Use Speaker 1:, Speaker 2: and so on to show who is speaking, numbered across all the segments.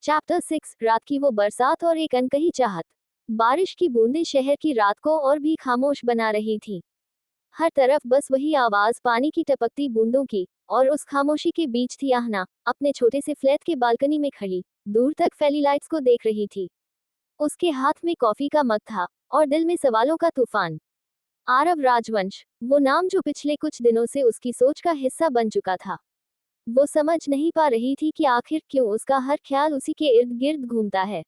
Speaker 1: Chapter 6 रात की वो बरसात और एक अनकही चाहत। बारिश की बूंदें शहर की रात को और भी खामोश बना रही थी। हर तरफ बस वही आवाज पानी की टपकती बूंदों की, और उस खामोशी के बीच थी आहना, अपने छोटे से फ्लैट के बालकनी में खड़ी, दूर तक फैली लाइट्स को देख रही थी। उसके हाथ में कॉफी का मग था, और दिल में सवालों का तूफान। आरव राजवंश, वो नाम जो पिछले कुछ दिनों से उसकी सोच का हिस्सा बन चुका था। वो समझ नहीं पा रही थी कि आखिर क्यों उसका हर ख्याल उसी के इर्द गिर्द घूमता है।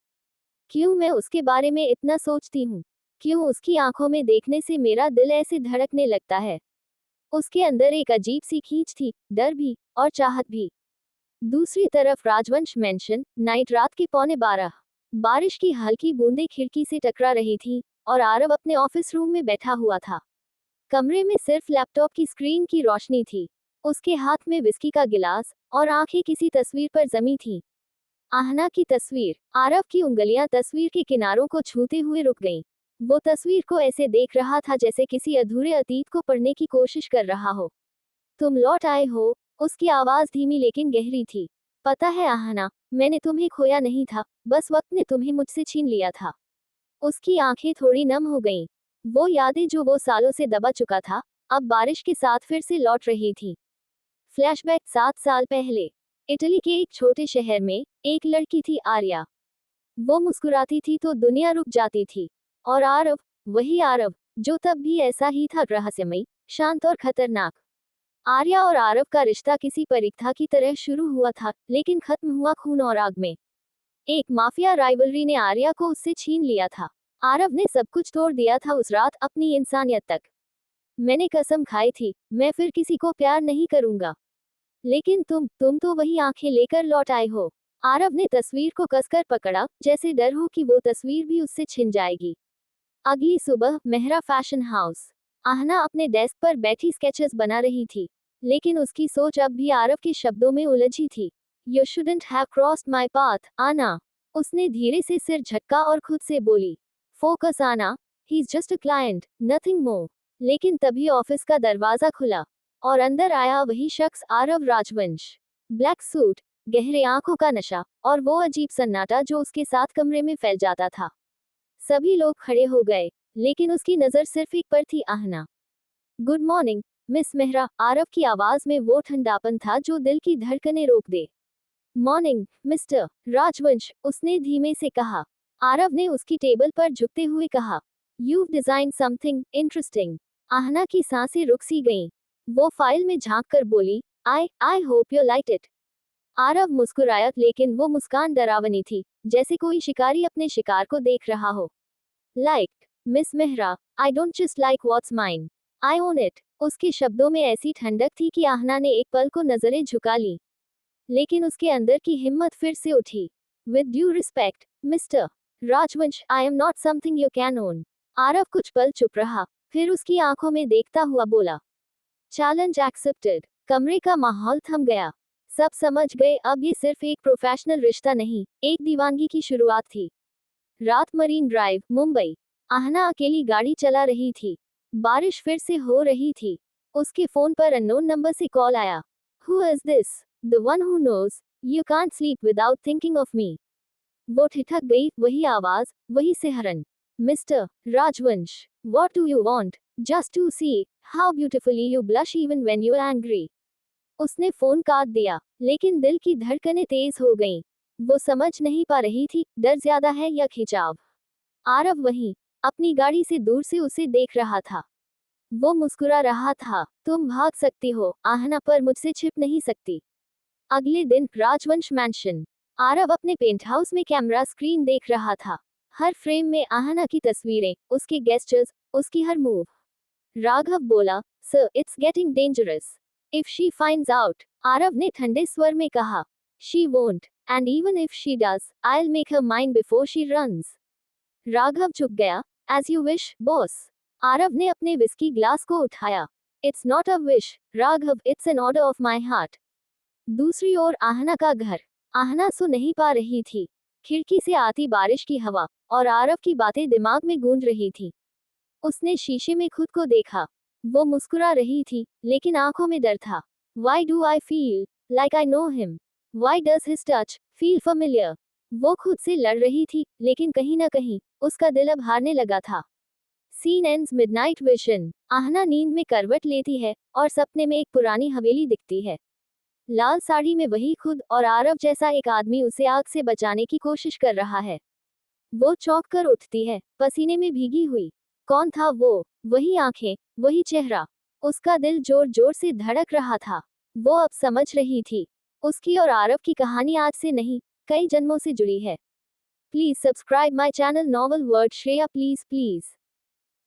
Speaker 1: क्यों मैं उसके बारे में इतना सोचती हूँ। क्यों उसकी आंखों में देखने से मेरा दिल ऐसे धड़कने लगता है। उसके अंदर एक अजीब सी खींच थी, डर भी और चाहत भी। दूसरी तरफ राजवंश मेंशन नाइट, रात के 11:15। बारिश की हल्की बूंदें खिड़की से टकरा रही थी, और आरव अपने ऑफिस रूम में बैठा हुआ था। कमरे में सिर्फ लैपटॉप की स्क्रीन की रोशनी थी। उसके हाथ में विस्की का गिलास, और आंखें किसी तस्वीर पर जमी थीं। आहना की तस्वीर। आरव की उंगलियां तस्वीर के किनारों को छूते हुए रुक गईं। वो तस्वीर को ऐसे देख रहा था जैसे किसी अधूरे अतीत को पढ़ने की कोशिश कर रहा हो। तुम लौट आए हो। उसकी आवाज धीमी लेकिन गहरी थी। पता है आहना, मैंने तुम्हें खोया नहीं था, बस वक्त ने तुम्हें मुझसे छीन लिया था। उसकी आंखें थोड़ी नम हो गईं। वो यादें जो वो सालों से दबा चुका था, अब बारिश के साथ फिर से लौट रही थी। फ्लैशबैक 7 साल पहले। इटली के एक छोटे शहर में एक लड़की थी, आर्या। वो मुस्कुराती थी तो दुनिया रुक जाती थी। और आरव, वही आरव, जो तब भी ऐसा ही था, रहस्यमयी, शांत और खतरनाक। आर्या और आरव का रिश्ता किसी परीक्षा की तरह शुरू हुआ था, लेकिन खत्म हुआ खून और आग में। एक माफिया राइवलरी ने आर्या को उससे छीन लिया था। आरव ने सब कुछ तोड़ दिया था उस रात, अपनी इंसानियत तक। मैंने कसम खाई थी, मैं फिर किसी को प्यार नहीं करूंगा। लेकिन तुम तो वही आंखें लेकर लौट आए हो। आरव ने तस्वीर को कसकर पकड़ा, जैसे डर हो कि वो तस्वीर भी उससे छिन जाएगी। अगली सुबह मेहरा फैशन हाउस। आहना अपने डेस्क पर बैठी स्केचेस बना रही थी, लेकिन उसकी सोच अब भी आरव के शब्दों में उलझी थी। You shouldn't have crossed my path, आना। उसने धीरे से सिर झटका और खुद से बोली, फोकस आना, he is just a client, nothing more. लेकिन तभी ऑफिस का दरवाजा खुला, और अंदर आया वही शख्स, आरव राजवंश। ब्लैक सूट, गहरे आंखों का नशा, और वो अजीब सन्नाटा जो उसके साथ कमरे में फैल जाता था। सभी लोग खड़े हो गए, लेकिन उसकी नजर सिर्फ एक पर थी, Aahna. Good morning miss Mehra. Aarav की आवाज में वो ठंडापन था जो दिल की धड़कनें रोक दे। मॉर्निंग मिस्टर राजवंश, उसने धीमे से कहा। आरव ने उसकी टेबल पर झुकते हुए कहा, you design something interesting. Aahna की सांसें रुक सी गईं। वो फाइल में झांक कर बोली, I hope you like it. Aarav मुस्कुराया, लेकिन वो मुस्कान डरावनी थी, जैसे कोई शिकारी अपने शिकार को देख रहा हो। Like, miss Mehra, I don't just like what's mine, I own it. उसके शब्दों में ऐसी ठंडक थी कि आहना ने एक पल को नजरें झुका ली, लेकिन उसके अंदर की हिम्मत फिर से उठी। विद ड्यू रिस्पेक्ट मिस्टर राजवंश, I am not something you can own. Aarav कुछ पल चुप रहा, फिर उसकी आंखों में देखता हुआ बोला, चैलेंज एक्सेप्टेड। कमरे का माहौल थम गया। सब समझ गए, अब ये सिर्फ एक प्रोफेशनल रिश्ता नहीं, एक दीवानगी की शुरुआत थी। रात, मरीन ड्राइव, मुंबई। आहना अकेली गाड़ी चला रही थी। बारिश फिर से हो रही थी। उसके फोन पर अननोन नंबर से कॉल आया। Who is this? The one who knows you can't sleep without thinking of me. वो ठिठक गई, वही आवाज, वही सिहरन। Mister Rajvansh, what do you want? Just to see how beautifully you blush even when you angry. उसने फोन काट दिया, लेकिन दिल की धड़कनें तेज हो गईं। वो समझ नहीं पा रही थी, डर ज्यादा है या खिंचाव। आरव वहीं, अपनी गाड़ी से दूर से उसे देख रहा था। वो मुस्कुरा रहा था, तुम भाग सकती हो आहना, पर मुझसे छिप नहीं सकती। अगले दिन, राजवंश मैंशन। आरव अपने पेंट हाउस में कैमरा स्क्रीन देख रहा था। हर फ्रेम में आहना की तस्वीरें, उसके गेस्चर्स, उसकी हर मूव। राघव बोला, sir, it's getting dangerous. If she finds out, Aarav ने ठंडे स्वर में कहा, she won't, and even if she does, I will make her mind before she runs. Raghav झुक गया, as you wish boss. Aarav ने अपने विस्की ग्लास को उठाया। It's not a wish Raghav, it's an order of my heart. दूसरी ओर आहना का घर। आहना सो नहीं पा रही थी। खिड़की से आती बारिश की हवा और आरव की बातें दिमाग में गूंज रही थी। उसने शीशे में खुद को देखा। वो मुस्कुरा रही थी, लेकिन आंखों में डर था। Why do I feel like I know him? Why does his touch feel familiar? वो खुद से लड़ रही थी, लेकिन कहीं न कहीं उसका दिल अब हारने लगा था। Scene ends midnight vision. Aahna नींद में करवट लेती है और सपने में एक पुरानी हवेली दिखती है। लाल साड़ी में वही खुद और आरव जैसा एक आदमी उसे आग से बचाने की कोशिश कर रहा है। वो चौंक कर उठती है, पसीने में भीगी हुई। कौन था वो? वही आंखें, वही चेहरा। उसका दिल जोर जोर से धड़क रहा था। वो अब समझ रही थी, उसकी और आरव की कहानी आज से नहीं, कई जन्मों से जुड़ी है। Please subscribe my channel novel world Shreya, please please.